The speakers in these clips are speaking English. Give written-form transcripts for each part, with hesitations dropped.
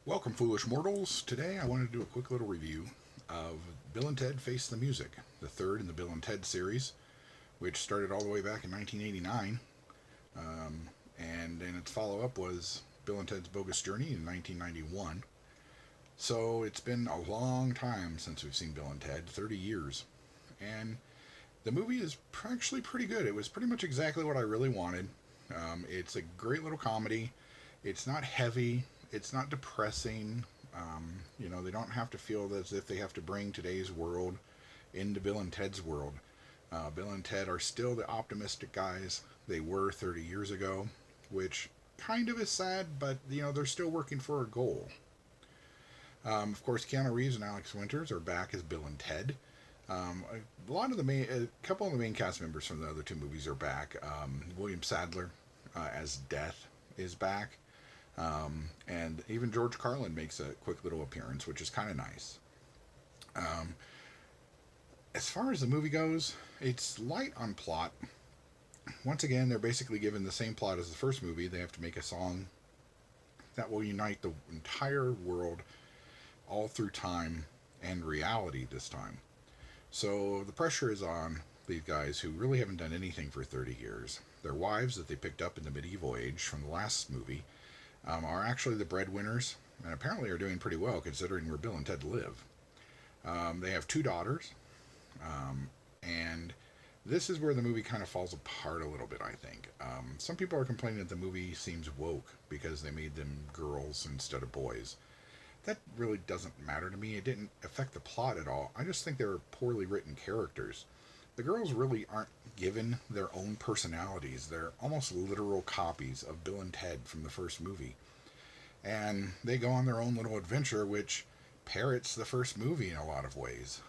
Welcome, foolish mortals. Today I wanted to do a quick little review of Bill and Ted Face the Music, the third in the Bill and Ted series, which started all the way back in 1989. And then its follow up was Bill and Ted's Bogus Journey in 1991. So it's been a long time since we've seen Bill and Ted, 30 years. And the movie is actually pretty good. It was pretty much exactly what I really wanted. It's a great little comedy. It's not heavy. It's not depressing. They don't have to feel as if they have to bring today's world into Bill and Ted's world. Bill and Ted are still the optimistic guys they were 30 years ago, which kind of is sad, but they're still working for a goal. Of course, Keanu Reeves and Alex Winters are back as Bill and Ted. A couple of the main cast members from the other two movies are back. William Sadler as Death is back. And even George Carlin makes a quick little appearance, which is kind of nice. As far as the movie goes, it's light on plot. Once again, they're basically given the same plot as the first movie. They have to make a song that will unite the entire world all through time and reality this time. So the pressure is on these guys who really haven't done anything for 30 years. Their wives that they picked up in the medieval age from the last movie are actually the breadwinners, and apparently are doing pretty well considering where Bill and Ted live. They have two daughters, and this is where the movie kind of falls apart a little bit, I think. Some people are complaining that the movie seems woke because they made them girls instead of boys. That really doesn't matter to me. It didn't affect the plot at all. I just think they were poorly written characters. The girls really aren't given their own personalities. They're almost literal copies of Bill and Ted from the first movie. And they go on their own little adventure, which parrots the first movie in a lot of ways.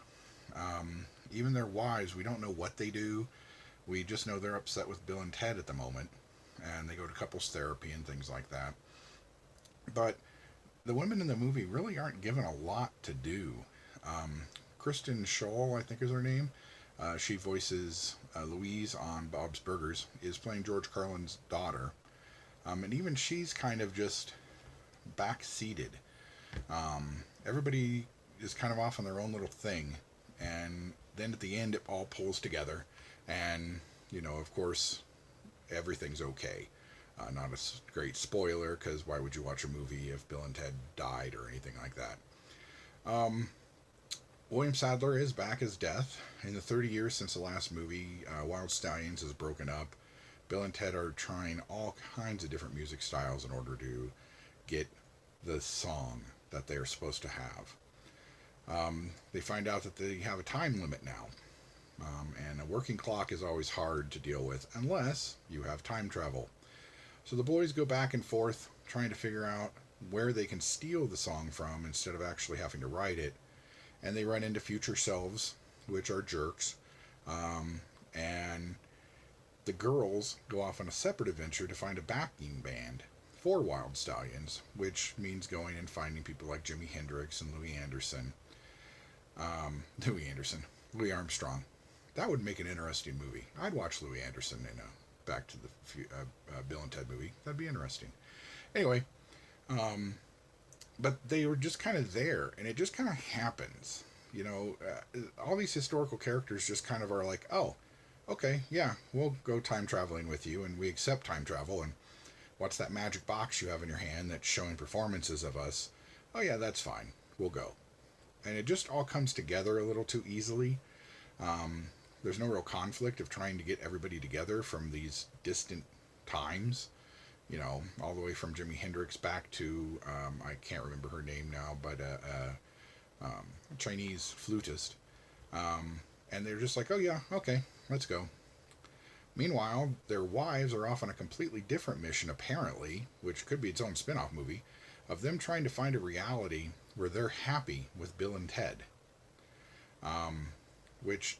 Even their wives, we don't know what they do. We just know they're upset with Bill and Ted at the moment. And they go to couples therapy and things like that. But the women in the movie really aren't given a lot to do. Kristen Schaal, I think is her name. She voices Louise on Bob's Burgers, is playing George Carlin's daughter. And even she's kind of just backseated. Everybody is kind of off on their own little thing. And then at the end, it all pulls together. And, of course, everything's okay. Not a great spoiler, because why would you watch a movie if Bill and Ted died or anything like that? William Sadler is back as Death. In the 30 years since the last movie, Wild Stallions has broken up. Bill and Ted are trying all kinds of different music styles in order to get the song that they are supposed to have. They find out that they have a time limit now. And a working clock is always hard to deal with unless you have time travel. So the boys go back and forth trying to figure out where they can steal the song from instead of actually having to write it. And they run into future selves, which are jerks. And the girls go off on a separate adventure to find a backing band for Wild Stallions, which means going and finding people like Jimi Hendrix and Louis Armstrong. That would make an interesting movie. I'd watch Louis Anderson in a Back to the Bill and Ted movie. That'd be interesting. Anyway, but they were just kind of there, and it just kind of happens. All these historical characters just kind of are like, oh, okay, yeah, we'll go time traveling with you, and we accept time travel, and what's that magic box you have in your hand that's showing performances of us? Oh, yeah, that's fine. We'll go. And it just all comes together a little too easily. There's no real conflict of trying to get everybody together from these distant times. All the way from Jimi Hendrix back to, I can't remember her name now, but a Chinese flutist. And they're just like, oh yeah, okay, let's go. Meanwhile, their wives are off on a completely different mission, apparently, which could be its own spin-off movie, of them trying to find a reality where they're happy with Bill and Ted. Which,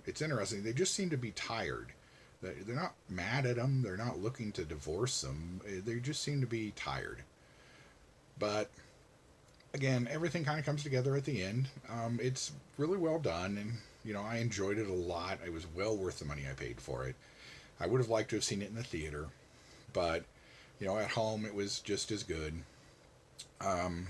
it's interesting. They just seem to be tired. They're not mad at them. They're not looking to divorce them. They just seem to be tired. But, again, everything kind of comes together at the end. It's really well done, and, I enjoyed it a lot. It was well worth the money I paid for it. I would have liked to have seen it in the theater, but, at home it was just as good. Um,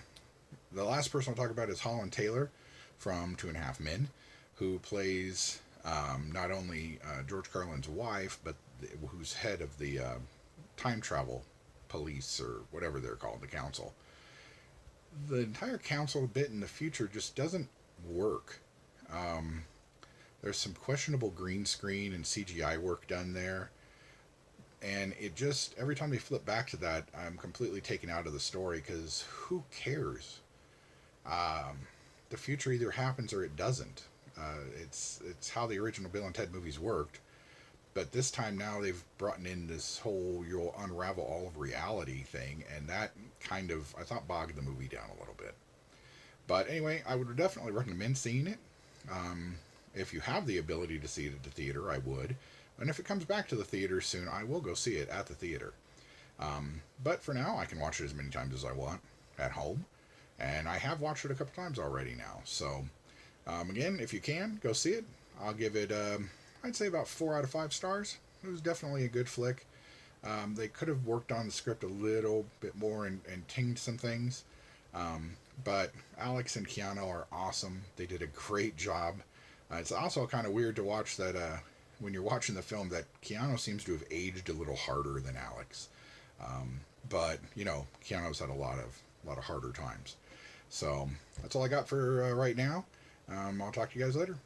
the last person I'll talk about is Holland Taylor from Two and a Half Men, who plays not only George Carlin's wife, but who's head of the time travel police or whatever they're called, the council. The entire council bit in the future just doesn't work. Um, there's some questionable green screen and CGI work done there, and it just every time they flip back to that, I'm completely taken out of the story because who cares? Um, the future either happens or it doesn't. It's how the original Bill and Ted movies worked, but this time now they've brought in this whole you'll unravel all of reality thing, and that kind of I thought bogged the movie down a little bit. But anyway, I would definitely recommend seeing it. Um, if you have the ability to see it at the theater, I would. And if it comes back to the theater soon, I will go see it at the theater. But for now, I can watch it as many times as I want at home. And I have watched it a couple times already now. So, again, if you can, go see it. I'll give it, I'd say about 4 out of 5 stars. It was definitely a good flick. They could have worked on the script a little bit more and tinged some things. But Alex and Keanu are awesome. They did a great job. It's also kind of weird to watch that when you're watching the film that Keanu seems to have aged a little harder than Alex. But you know, Keanu's had a lot of harder times. So that's all I got for right now. I'll talk to you guys later.